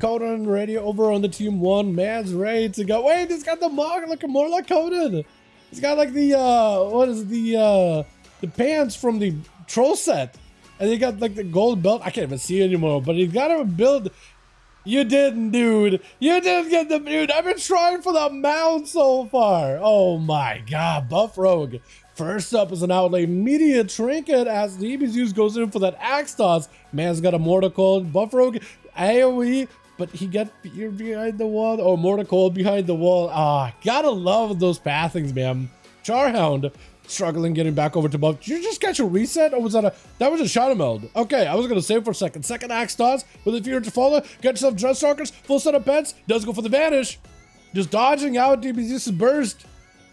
Conan ready over on the team 1. Man's ready to go. Wait, he's got the mug looking more like Conan. He's got like the, what is the pants from the troll set. And he got like the gold belt. I can't even see anymore, but he got him a build. You didn't, dude. You didn't get the dude. I've been trying for the mount so far. Oh my god, Buff Rogue. First up is an outlay immediate trinket as the EBZUs goes in for that axe toss. Man's got a mortar cold. Buff Rogue AoE, but he got fear behind the wall or mortar cold behind the wall. Ah, gotta love those pathings, man. Charhound struggling getting back over to buff. Did you just catch a reset or was that that was a shadow meld? Okay, I was gonna save for a second. Second axe toss with a fear to follow. Get yourself Dreadstalkers, full set of pets, does go for the vanish. Just dodging out DBZ's burst.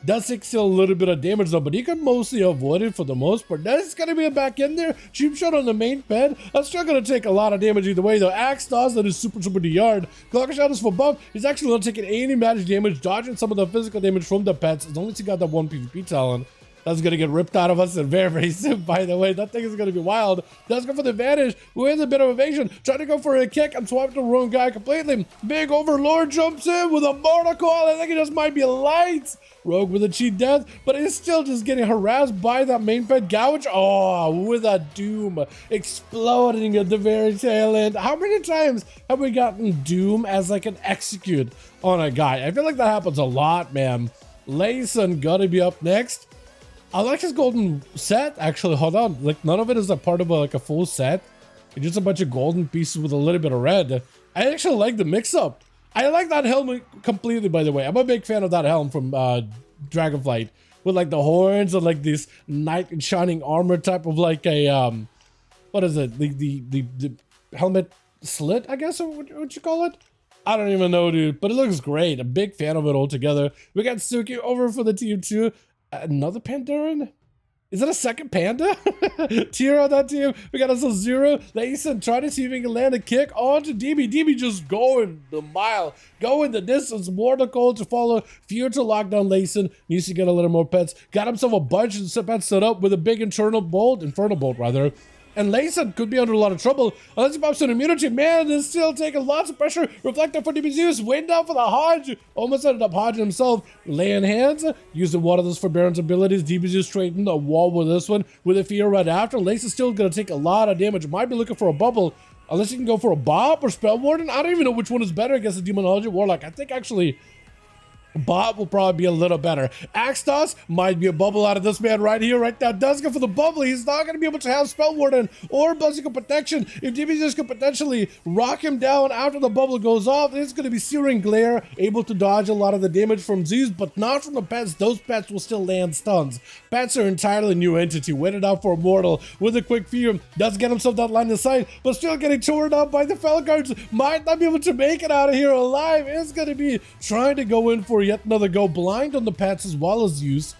Does take still a little bit of damage though, but he could mostly avoid it for the most part. That's gonna be a back in there. Cheap shot on the main pet. That's still gonna take a lot of damage either way though. Axe toss that is super DR'd. Clocker shot is for buff. He's actually not taking any magic damage, dodging some of the physical damage from the pets as long as he got that one PvP talent. That's gonna get ripped out of us and very soon, by the way. That thing is gonna be wild. Does go for the advantage. With a bit of evasion. Trying to go for a kick. I'm swapping the wrong guy completely. Big Overlord jumps in with a mortar coil. I think it just might be lights. Rogue with a cheat death, but he's still just getting harassed by that main pet gouge. Oh, with a doom exploding at the very tail end. How many times have we gotten doom as like an execute on a guy? I feel like that happens a lot, man. Layson gotta be up next. I like his golden set, actually. Hold on. Like, none of it is a part of a full set. It's just a bunch of golden pieces with a little bit of red. I actually like the mix-up. I like that helmet completely, by the way. I'm a big fan of that helm from Dragonflight. With, like, the horns and, like, this knight in shining armor type of, like, a, what is it? The helmet slit, I guess, or what you call it? I don't even know, dude. But it looks great. A big fan of it altogether. We got Suki over for the team 2. Another Pandaren? Is that a second panda? Tier on that team. We got us a 0. Layson trying to see if he can land a kick onto DB. DB just going the mile, going the distance. Mortar cold to follow. Fear to lock down Layson. Needs to get a little more pets. Got himself a bunch of pets set up with a big infernal bolt rather. And Layson could be under a lot of trouble unless he pops an immunity. Man, is still taking lots of pressure. Reflector for DBZUs. Waiting down for the Hodge. Almost ended up hodging himself. Laying hands. Using one of those forbearance abilities. DBZUs straightened a wall with this one. With a fear right after. Layson's still going to take a lot of damage. Might be looking for a bubble. Unless you can go for a Bob or Spell Warden. I don't even know which one is better against the Demonology Warlock. I think actually Bob will probably be a little better. Axe toss might be a bubble out of this man right here, right now. Does go for the bubble. He's not going to be able to have Spell Warden or Buzzing Protection. If DBZ could potentially rock him down after the bubble goes off, it's going to be Searing Glare, able to dodge a lot of the damage from Z's, but not from the pets. Those pets will still land stuns. Pets are entirely new entity. Waited out for Immortal with a quick fear. Does get himself that line of sight, but still getting torn up by the Felguards. Might not be able to make it out of here alive. It's going to be trying to go in for yet another go blind on the pets as well as use.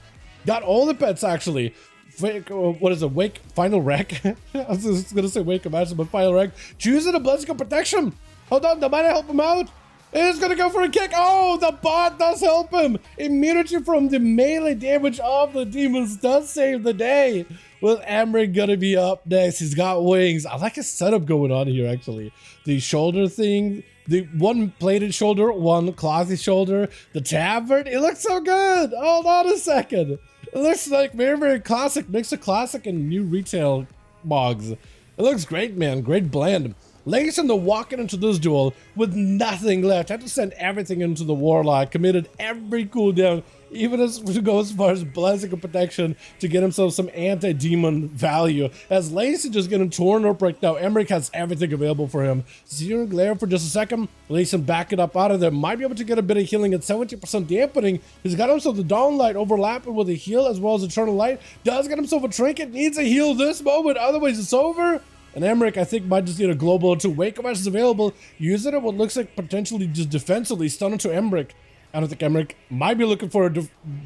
Got all the pets actually. What is it? Wake Final Wreck? I was just gonna say Wake Imagine, but Final Wreck. Choosing a Blessing of Protection. Hold on, that might help him out. He's gonna go for a kick. Oh, the bot does help him. Immunity from the melee damage of the demons does save the day. With Emmerich gonna be up next. He's got wings. I like his setup going on here actually. The shoulder thing. The one plated shoulder, one clothy shoulder, the tabard. It looks so good. Hold on a second. It looks like very classic, mix of classic and new retail mogs. It looks great, man. Great blend. Layson walking into this duel with nothing left. Had to send everything into the Warlock. Committed every cooldown, even as to go as far as Blessing of Protection to get himself some anti-demon value. As Layson just getting torn up right now. Emmerich has everything available for him. Zero glare for just a second. Layson backing up out of there. Might be able to get a bit of healing at 70% dampening. He's got himself the Dawn Light overlapping with a heal as well as Eternal Light. Does get himself a trinket. Needs a heal this moment. Otherwise it's over. And Emmerich, I think, might just need a global to Wake Match is available. Using it what looks like potentially just defensively stun into Emmerich. I don't think Emmerich might be looking for a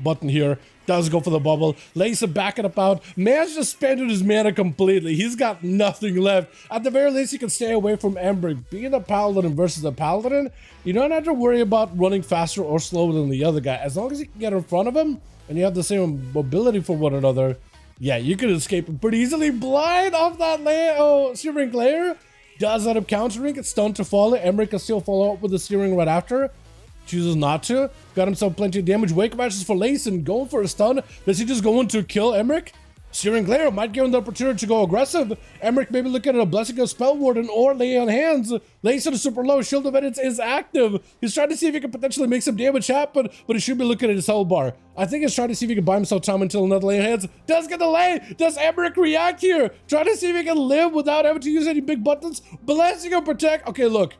button here. Does go for the bubble. Layson backing up out. Man's just spending his mana completely. He's got nothing left. At the very least, you can stay away from Emmerich. Being a Paladin versus a Paladin, you don't have to worry about running faster or slower than the other guy. As long as you can get in front of him and you have the same mobility for one another, yeah, you can escape pretty easily. Blind off that Searing Glare. does end up countering, it's stunned to follow. Emmerich can still follow up with the Searing right after. Chooses not to. Got himself plenty of damage. Wake of Ashes for Layson, going for a stun. Does he just go in to kill Emmerich? Searing Glare might give him the opportunity to go aggressive. Emmerich maybe looking at a Blessing of Spell Warden or Lay on Hands. Layson is super low. Shield of Edits is active. He's trying to see if he can potentially make some damage happen, but he should be looking at his health bar. I think he's trying to see if he can buy himself time until another Lay on Hands. Does get the lay. Does Emmerich react here? Trying to see if he can live without having to use any big buttons. Blessing of Protect. Okay, look.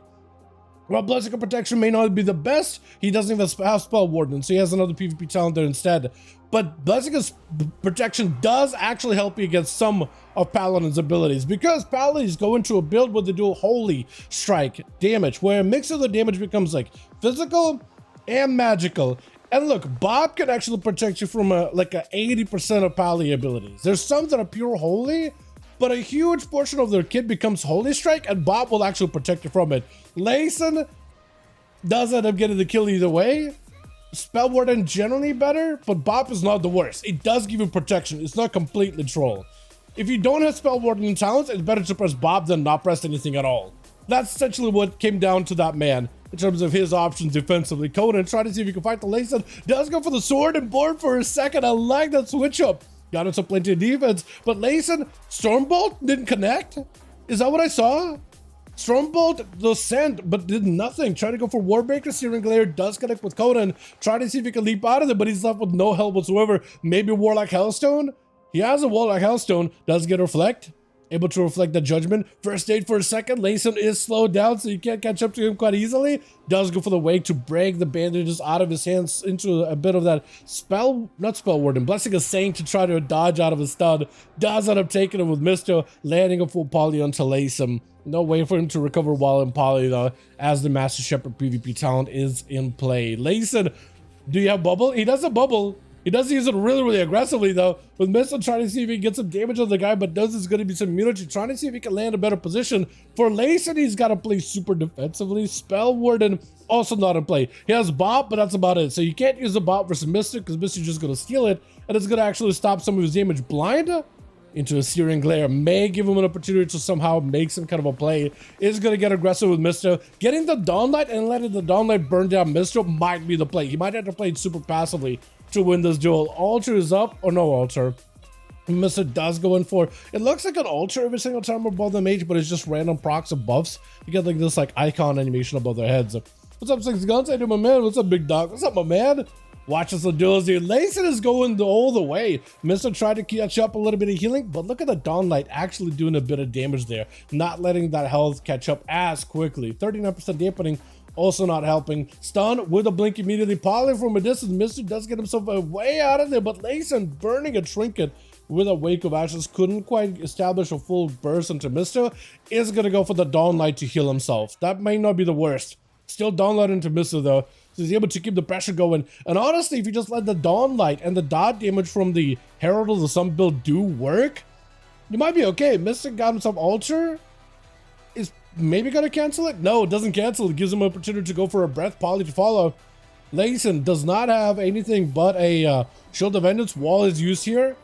While Blessing of Protection may not be the best, he doesn't even have Spell Warden, so he has another PvP talent there instead. But Blessing of Protection does actually help you against some of Paladin's abilities, because Paladins go into a build where they do Holy Strike damage, where a mix of the damage becomes like physical and magical. And look, Bob can actually protect you from like a 80% of Pally abilities. There's some that are pure Holy, but a huge portion of their kit becomes Holy Strike, and Bob will actually protect you from it. Layson does end up getting the kill either way. Spell Warden generally better, but Bob is not the worst. It does give you protection. It's not completely troll. If you don't have Spell Warden in talents, it's better to press Bob than not press anything at all. That's essentially what came down to that man in terms of his options defensively. Conan trying to see if he can fight the Layson. Does go for the sword and board for a second. I like that switch up. Got into plenty of defense, but Layson, Stormbolt didn't connect? Is that what I saw? Stormbolt, the sent, but did nothing. Trying to go for Warbreaker. Searing Glare does connect with Conan. Trying to see if he can leap out of it, but he's left with no help whatsoever. Maybe Warlock Hellstone? He has a Warlock Hellstone. Does get Reflect. Able to reflect the judgment. First aid for a second. Layson is slowed down, so you can't catch up to him quite easily. Does go for the wake to break the bandages out of his hands into a bit of that not spell warden. Blessing of Saint to try to dodge out of his stun. Does end up taking him with Misto, landing a full poly onto Layson. No way for him to recover while in poly though, as the Master Shepherd PvP talent is in play. Layson, do you have bubble? He does have bubble. He does use it really aggressively though, with Missile trying to see if he can get some damage on the guy, but does is going to be some immunity, trying to see if he can land a better position. For Layson, he's got to play super defensively. Spell Warden also not in play. He has Bop, but that's about it. So you can't use the Bop versus Mystic, because Mystic's just going to steal it, and it's going to actually stop some of his damage. Blind into a Searing Glare may give him an opportunity to somehow make some kind of a play. Is going to get aggressive with Misto. Getting the Dawnlight and letting the Dawnlight burn down Misto might be the play. He might have to play it super passively to win this duel. Alter is up, or no alter. Misto does go in for, it looks like an alter every single time above the mage, but it's just random procs of buffs. You get like this like icon animation above their heads. What's up, Six Guns? Hey, my man. What's up, Big Dog? What's up, my man? Watches the duels here. Layson is going all the way. Misto tried to catch up a little bit of healing, but look at the Dawnlight actually doing a bit of damage there, not letting that health catch up as quickly. 39% dampening, also not helping. Stun with a blink immediately. Poly from a distance. Misto does get himself way out of there, but Layson burning a trinket with a Wake of Ashes couldn't quite establish a full burst into Misto. Is going to go for the Dawnlight to heal himself. That may not be the worst. Still Dawnlight into Misto though. So he's able to keep the pressure going. And honestly, if you just let the Dawnlight and the dot damage from the Herald of the Sun build do work, you might be okay. Mystic got himself Alter. Is maybe going to cancel it? No, it doesn't cancel. It gives him an opportunity to go for a Breath Poly to follow. Layson does not have anything but a Shield of Vengeance. Wall is used here.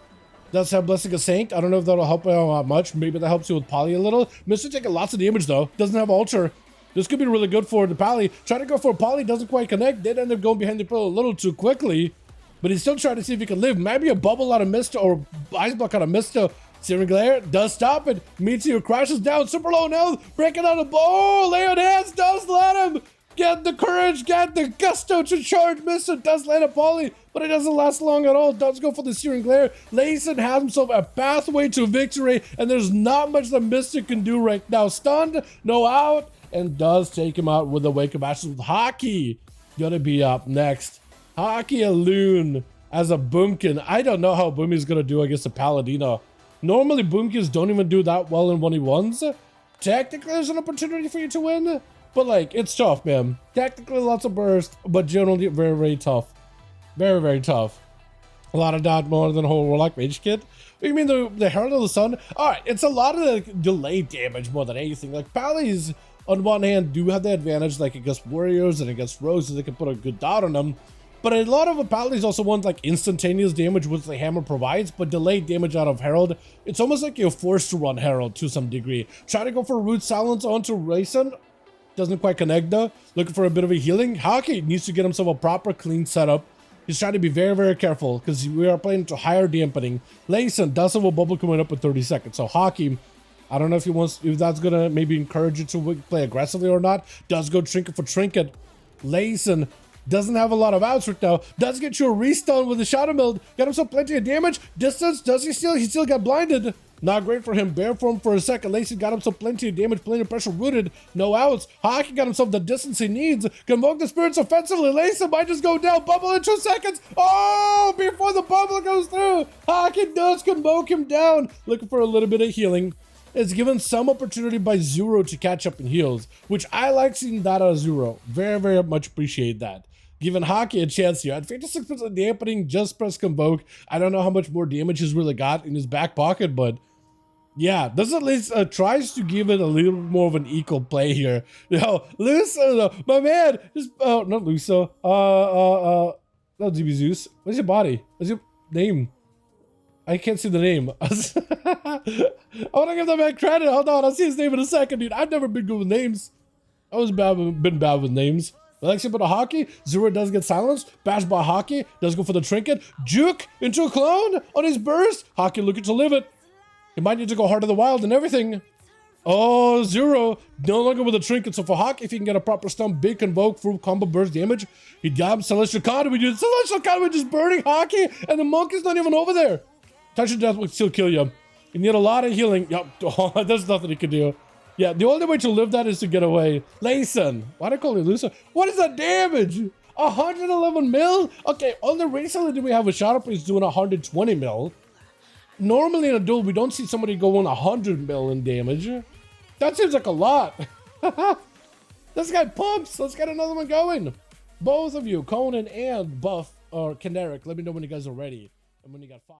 Does have Blessing of Saint. I don't know if that'll help out much. Maybe that helps you with Poly a little. Mystic taking lots of damage though. Doesn't have Alter. This could be really good for the Pally. Trying to go for a Poly, doesn't quite connect. Did end up going behind the pillar a little too quickly. But he's still trying to see if he can live. Maybe a bubble out of Misto or Ice Block out of Misto. Searing Glare does stop it. Meteor crashes down. Super low now. Breaking out of ball. Lay on Hands does let him get the courage, get the gusto to charge. Misto does land a Poly, but it doesn't last long at all. Does go for the Searing Glare. Layson has himself a pathway to victory, and there's not much that Mystic can do right now. Stunned, no out, and does take him out with a Wake of Ashes with Hockey. Gonna be up next. Hockey Alune as a Boomkin. I don't know how Boomy's gonna do against a Paladino. Normally Boomkins don't even do that well in 1v1s. Technically there's an opportunity for you to win, but like, it's tough, man. Technically lots of burst, but generally very tough. Very tough. A lot of dot more than a whole Warlock Mage kit. You mean the Herald of the Sun? Alright, it's a lot of the delay damage more than anything. Like Pally's on one hand do have the advantage like against warriors and against rogues, so they can put a good dot on them. But a lot of Paladins also want like instantaneous damage, which the hammer provides, but delayed damage out of Herald. It's almost like you're forced to run Herald to some degree. Try to go for Root Silence onto Rayson. Doesn't quite connect though. Looking for a bit of a healing. Hockey needs to get himself a proper clean setup. He's trying to be very, very careful because we are playing to higher dampening. Layson does have a bubble coming up in 30 seconds. So Hockey, I don't know if he wants, if that's gonna maybe encourage you to play aggressively or not. Does go trinket for trinket. Layson doesn't have a lot of outs right now. Does get you a restun with the Shadow Meld. Got himself plenty of damage. Distance, does he still? He still got blinded. Not great for him. Bear form for a second. Lacey got himself plenty of damage, plenty of pressure rooted. No outs. Hockey got himself the distance he needs. Convoke the spirits offensively. Lacey might just go down. Bubble in 2 seconds. Oh, before the bubble goes through. Hockey does convoke him down. Looking for a little bit of healing. It's given some opportunity by Zero to catch up in heals, which I like seeing that out of Zero. Very, very much appreciate that. Giving Hockey a chance here. At 56% dampening, just press Convoke. I don't know how much more damage he's really got in his back pocket, but yeah, this at least tries to give it a little more of an equal play here. Yo, Luso, my man, just, not Luso, not DB Zeus. What's your body? What's your name? I can't see the name. I want to give that man credit. Hold on, I'll see his name in a second, dude. I've never been good with names. I was been bad with names. Alexia but a Hockey. Zero does get silenced. Bash by Hockey. Does go for the trinket. Juke into a clone on his burst. Hockey looking to live it. He might need to go Heart of the Wild and everything. Oh, Zero no longer with a trinket. So for Hockey, if he can get a proper stun, big convoke for combo burst damage. He got Celestial Conduit. Celestial Conduit just burning Hockey, and the monk is not even over there. Touch of Death will still kill you. You need a lot of healing. Yep. Oh, there's nothing he can do. Yeah, the only way to live that is to get away. Layson. Why'd I call you Lusa? What is that damage? 111 mil? Okay, only recently did we have a Shadow Priest doing 120 mil. Normally in a duel, we don't see somebody going 100 mil in damage. That seems like a lot. This guy pumps. Let's get another one going. Both of you, Conan and Buff or Caneric, let me know when you guys are ready and when you got 5.